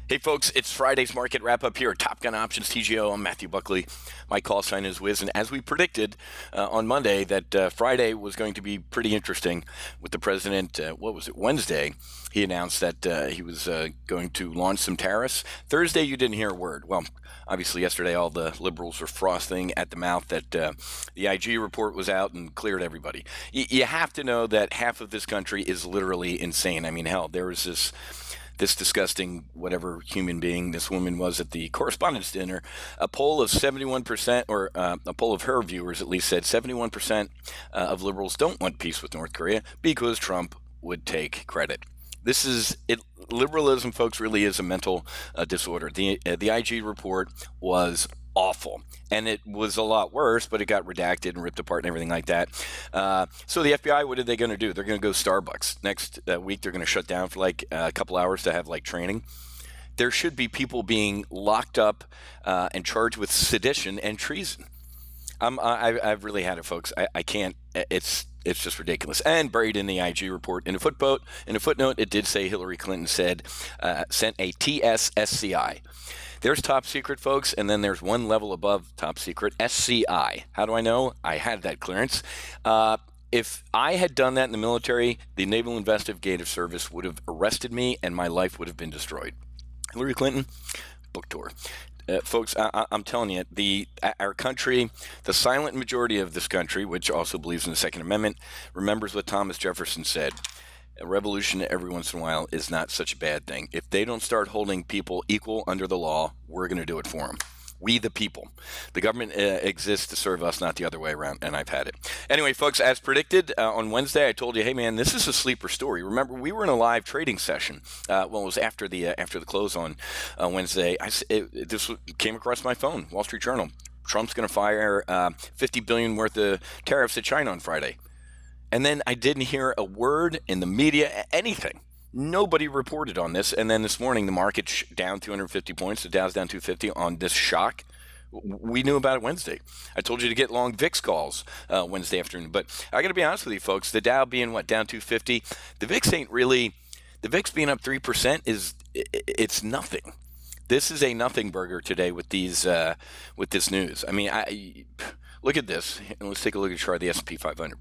Hey folks, it's Friday's market wrap up here at Top Gun Options TGO. I'm Matthew Buckley. My call sign is Wiz, and as we predicted on Monday that Friday was going to be pretty interesting with the president. Wednesday, he announced that he was going to launch some tariffs. Thursday, you didn't hear a word. Well, obviously yesterday all the liberals were frosting at the mouth that the IG report was out and cleared everybody. You have to know that half of this country is literally insane. I mean, hell, there was this disgusting whatever human being this woman was at the correspondence dinner. A poll of 71%, or a poll of her viewers at least, said 71% of liberals don't want peace with North Korea because Trump would take credit. This is it. Liberalism, folks, really is a mental disorder. The IG report was awful, and it was a lot worse, but it got redacted and ripped apart and everything like that. So the FBI, what are they going to do? They're going to go Starbucks next week. They're going to shut down for like a couple hours to have like training. There should be people being locked up and charged with sedition and treason. I've really had it, folks. I can't. It's just ridiculous. And buried in the IG report, in a footnote, it did say Hillary Clinton sent a TSSCI. There's top secret, folks, and then there's one level above top secret, SCI. How do I know? I had that clearance. If I had done that in the military, the Naval Investigative Service would have arrested me and my life would have been destroyed. Hillary Clinton, book tour. Folks, I'm telling you, our country, the silent majority of this country, which also believes in the Second Amendment, remembers what Thomas Jefferson said. A revolution every once in a while is not such a bad thing. If they don't start holding people equal under the law, we're going to do it for them. We the people. The government exists to serve us, not the other way around, and I've had it. Anyway, folks, as predicted on Wednesday, I told you, hey, man, this is a sleeper story. Remember, we were in a live trading session. It was after the close on Wednesday. This came across my phone, Wall Street Journal. Trump's going to fire $50 billion worth of tariffs at China on Friday. And then I didn't hear a word in the media, anything. Nobody reported on this. And then this morning, the market's down 250 points. The Dow's down 250 on this shock. We knew about it Wednesday. I told you to get long VIX calls Wednesday afternoon. But I got to be honest with you, folks. The Dow being, down 250. The VIX ain't really – the VIX being up 3% it's nothing. This is a nothing burger today with with this news. I mean, look at this. Let's take a look at the chart of the S&P 500.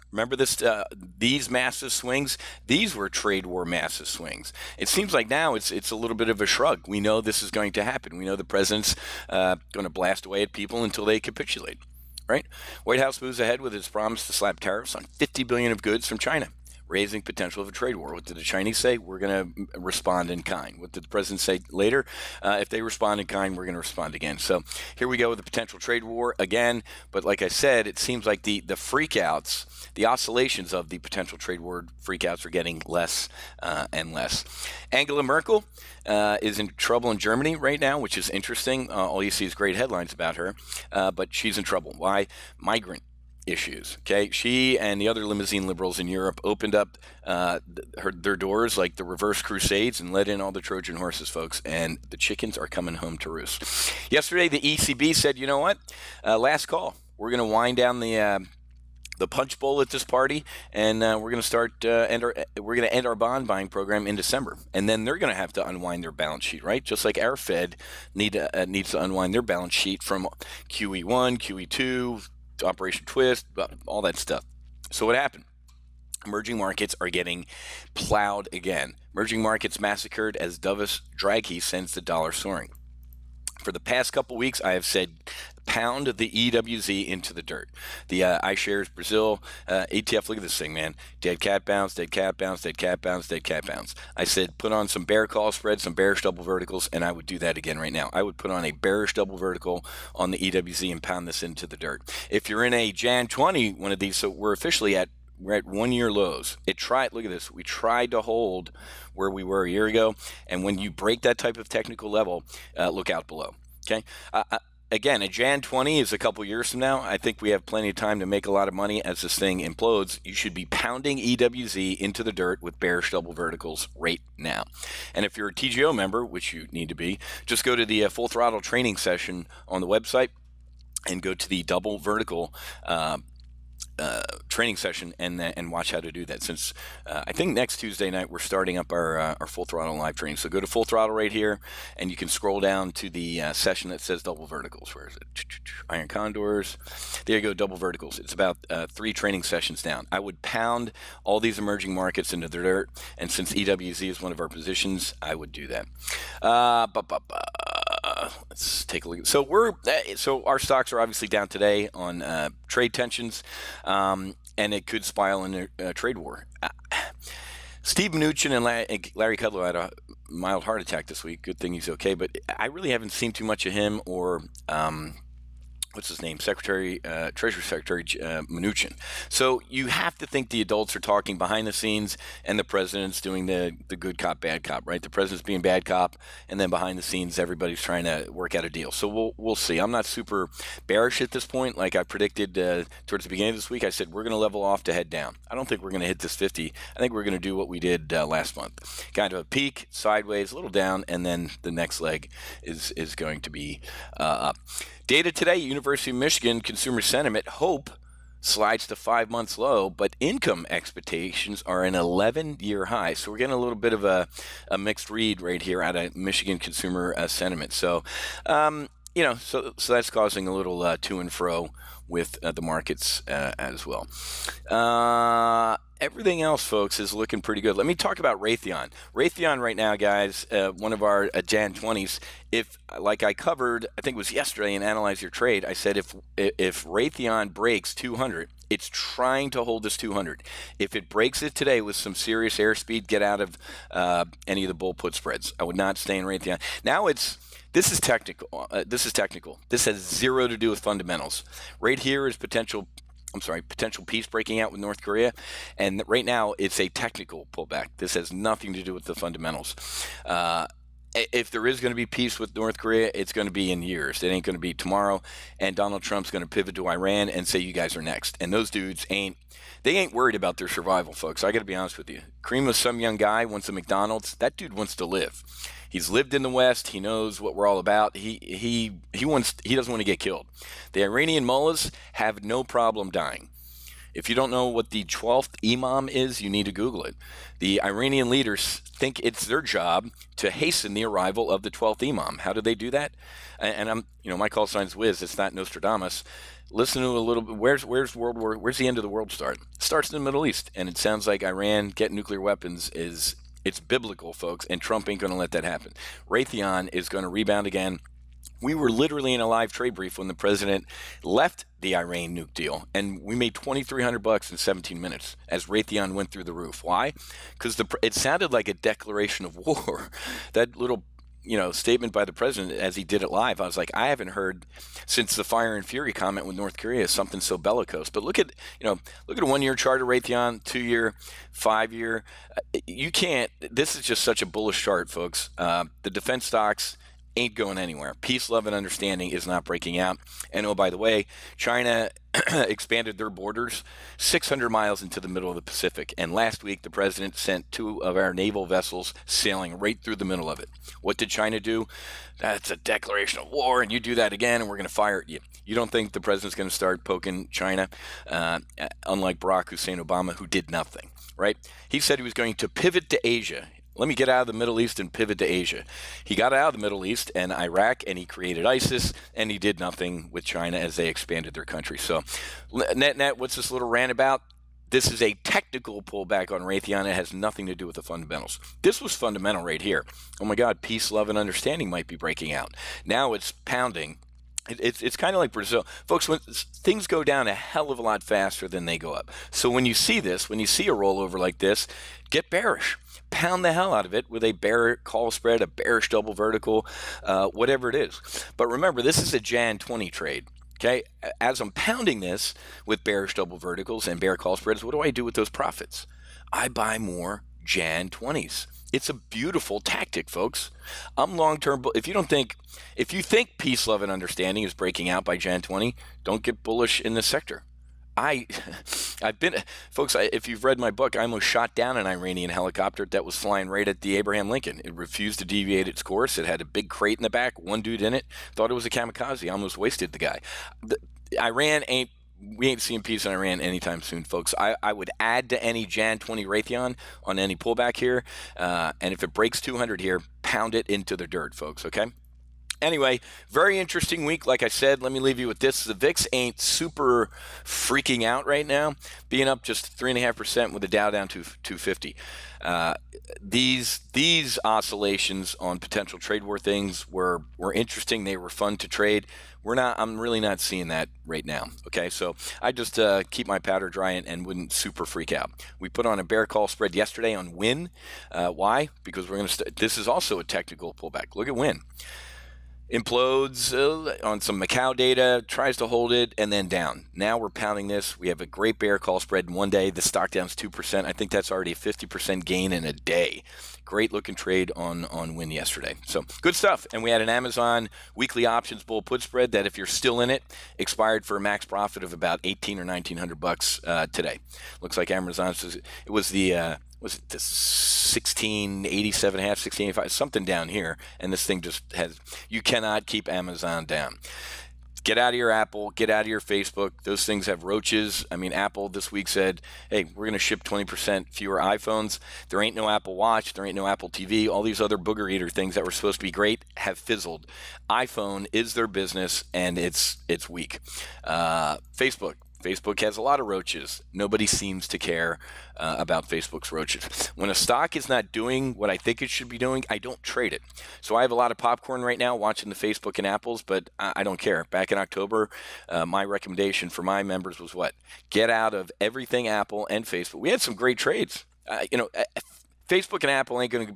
Remember these massive swings? These were trade war massive swings. It seems like now it's a little bit of a shrug. We know this is going to happen. We know the president's going to blast away at people until they capitulate, right? White House moves ahead with its promise to slap tariffs on 50 billion of goods from China, raising potential of a trade war. What did the Chinese say? We're going to respond in kind. What did the president say later? If they respond in kind, we're going to respond again. So here we go with the potential trade war again. But like I said, it seems like the freakouts, the oscillations of the potential trade war freakouts are getting less and less. Angela Merkel is in trouble in Germany right now, which is interesting. All you see is great headlines about her, but she's in trouble. Why? Migrant issues. Okay, she and the other limousine liberals in Europe opened up their doors like the reverse crusades and let in all the Trojan horses, folks, and the chickens are coming home to roost. Yesterday, the ECB said, you know what? Last call. We're going to wind down the punch bowl at this party, and we're going to start we're going to end our bond buying program in December, and then they're going to have to unwind their balance sheet, right? Just like our Fed needs to unwind their balance sheet from QE1, QE2. Operation Twist, all that stuff. So what happened? Emerging markets are getting plowed again. Emerging markets massacred as Davos Draghi sends the dollar soaring. For the past couple weeks, I have said pound the EWZ into the dirt. The iShares Brazil ETF, look at this thing, man. Dead cat bounce, dead cat bounce, dead cat bounce, dead cat bounce. I said put on some bear call spreads, some bearish double verticals, and I would do that again right now. I would put on a bearish double vertical on the EWZ and pound this into the dirt. If you're in a Jan 20, one of these, so we're at 1 year lows. Look at this. We tried to hold where we were a year ago. And when you break that type of technical level, look out below. Okay. Again, a Jan 20 is a couple years from now. I think we have plenty of time to make a lot of money as this thing implodes. You should be pounding EWZ into the dirt with bearish double verticals right now. And if you're a TGO member, which you need to be, just go to the full throttle training session on the website and go to the double vertical training session and watch how to do that. Since I think next Tuesday night we're starting up our full throttle live training. So go to full throttle right here, and you can scroll down to the session that says double verticals. Where is it? Iron condors. There you go, double verticals. It's about 3 training sessions down. I would pound all these emerging markets into the dirt, and since EWZ is one of our positions, I would do that. Let's take a look. So our stocks are obviously down today on trade tensions, and it could spiral into a trade war. Steve Mnuchin and Larry Kudlow had a mild heart attack this week. Good thing he's okay, but I really haven't seen too much of him or what's his name, Treasury Secretary Mnuchin. So you have to think the adults are talking behind the scenes, and the president's doing the good cop, bad cop, right? The president's being bad cop, and then behind the scenes, everybody's trying to work out a deal. So we'll see. I'm not super bearish at this point. Like I predicted towards the beginning of this week, I said we're going to level off to head down. I don't think we're going to hit this 50. I think we're going to do what we did last month. Kind of a peak, sideways, a little down, and then the next leg is going to be up. Data today, University of Michigan consumer sentiment, hope slides to 5 months low, but income expectations are an 11-year high. So we're getting a little bit of a mixed read right here out of Michigan consumer sentiment. So, so that's causing a little to and fro with the markets as well. Everything else, folks, is looking pretty good. Let me talk about Raytheon. Raytheon right now, guys, one of our Jan 20s. If, like I covered, I think it was yesterday in Analyze Your Trade, I said if Raytheon breaks 200, it's trying to hold this 200. If it breaks it today with some serious airspeed, get out of any of the bull put spreads. I would not stay in Raytheon. Now this is technical. This has zero to do with fundamentals. Right here is potential peace breaking out with North Korea, and right now it's a technical pullback. This has nothing to do with the fundamentals. If there is going to be peace with North Korea, it's going to be in years. It ain't going to be tomorrow, and Donald Trump's going to pivot to Iran and say you guys are next. And those dudes ain't worried about their survival, folks. I got to be honest with you. Kareem was some young guy, wants a McDonald's. That dude wants to live. He's lived in the West. He knows what we're all about. He doesn't want to get killed. The Iranian mullahs have no problem dying. If you don't know what the 12th Imam is, you need to Google it. The Iranian leaders think it's their job to hasten the arrival of the 12th Imam. How do they do that? And my call sign's Wiz. It's not Nostradamus. Listen to a little bit. Where's World War? Where's the end of the world start? It starts in the Middle East, and it sounds like Iran getting nuclear weapons it's biblical, folks, and Trump ain't going to let that happen. Raytheon is going to rebound again. We were literally in a live trade brief when the president left the Iran nuke deal, and we made $2,300 in 17 minutes as Raytheon went through the roof. Why? Because it sounded like a declaration of war. That little statement by the president as he did it live, I was like, I haven't heard since the fire and fury comment with North Korea something so bellicose. But look at a 1-year chart of Raytheon, 2-year, 5-year. You can't. This is just such a bullish chart, folks. The defense stocks ain't going anywhere. Peace, love, and understanding is not breaking out. And oh, by the way, China expanded their borders 600 miles into the middle of the Pacific. And last week, the president sent 2 of our naval vessels sailing right through the middle of it. What did China do? That's a declaration of war, and you do that again, and we're going to fire at you. You don't think the president's going to start poking China, unlike Barack Hussein Obama, who did nothing, right? He said he was going to pivot to Asia. Let me get out of the Middle East and pivot to Asia. He got out of the Middle East and Iraq, and he created ISIS, and he did nothing with China as they expanded their country. So net, what's this little rant about? This is a technical pullback on Raytheon. It has nothing to do with the fundamentals. This was fundamental right here. Oh, my God, peace, love, and understanding might be breaking out. Now it's pounding. It's kind of like Brazil. Folks, when things go down a hell of a lot faster than they go up. So when you see this, when you see a rollover like this, get bearish. Pound the hell out of it with a bear call spread, a bearish double vertical, whatever it is. But remember, this is a Jan 20 trade. Okay, as I'm pounding this with bearish double verticals and bear call spreads, what do I do with those profits? I buy more Jan 20s. It's a beautiful tactic, folks. I'm long-term. If you think peace, love, and understanding is breaking out by Jan 20, don't get bullish in this sector. Folks, if you've read my book, I almost shot down an Iranian helicopter that was flying right at the Abraham Lincoln. It refused to deviate its course. It had a big crate in the back, one dude in it, thought it was a kamikaze, almost wasted the guy. Iran ain't we ain't seeing peace in Iran anytime soon, folks. I would add to any Jan 20 Raytheon on any pullback here. And if it breaks 200 here, pound it into the dirt, folks, okay? Anyway, very interesting week. Like I said, let me leave you with this. The VIX ain't super freaking out right now, being up just 3.5% with the Dow down to 250. These oscillations on potential trade war things were interesting. They were fun to trade. I'm really not seeing that right now. Okay, so I just keep my powder dry and wouldn't super freak out. We put on a bear call spread yesterday on Win. Why? Because we're going to. This is also a technical pullback. Look at Win. Implodes on some Macau data, tries to hold it, and then down. Now we're pounding this. We have a great bear call spread in one day. The stock down 2%. I think that's already a 50% gain in a day. Great looking trade on Win yesterday. So good stuff. And we had an Amazon weekly options bull put spread that, if you're still in it, expired for a max profit of about $1,800 or $1,900 today. Looks like Amazon's. It was the was it the 1687 half, 1685, something down here, and this thing just has. You cannot keep Amazon down. Get out of your Apple, get out of your Facebook. Those things have roaches. I mean, Apple this week said, hey, we're going to ship 20% fewer iPhones. There ain't no Apple Watch. There ain't no Apple TV. All these other booger eater things that were supposed to be great have fizzled. iPhone is their business, and it's weak. Facebook has a lot of roaches. Nobody seems to care about Facebook's roaches. When a stock is not doing what I think it should be doing, I don't trade it. So I have a lot of popcorn right now watching the Facebook and Apples, but I don't care. Back in October, my recommendation for my members was what? Get out of everything Apple and Facebook. We had some great trades. Facebook and Apple ain't going to,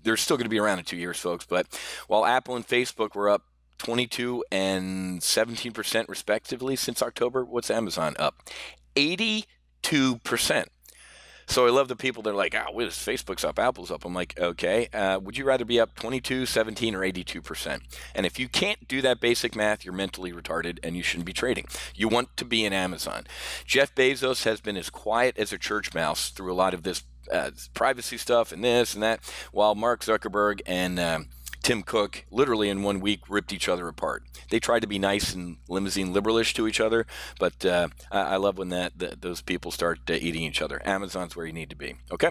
they're still going to be around in 2 years, folks. But while Apple and Facebook were up 22 and 17% respectively since October, what's Amazon up? 82%. So I love the people that are like, oh, Facebook's up, Apple's up. I'm like, okay, would you rather be up 22, 17, or 82%? And if you can't do that basic math, you're mentally retarded and you shouldn't be trading. You want to be in Amazon. Jeff Bezos has been as quiet as a church mouse through a lot of this privacy stuff and this and that, while Mark Zuckerberg and Tim Cook literally in 1 week ripped each other apart. They tried to be nice and limousine liberalish to each other, but I love when those people start eating each other. Amazon's where you need to be. Okay?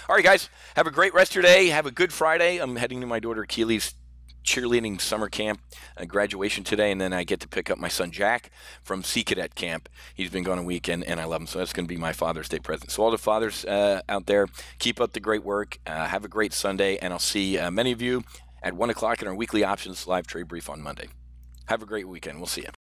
All right, guys. Have a great rest of your day. Have a good Friday. I'm heading to my daughter Keely's cheerleading summer camp graduation today, and then I get to pick up my son Jack from Sea Cadet camp. He's been gone a week, and I love him, so that's going to be my Father's Day present. So all the fathers out there, keep up the great work. Have a great Sunday, and I'll see many of you at 1 o'clock in our weekly options live trade brief on Monday. Have a great weekend. We'll see you.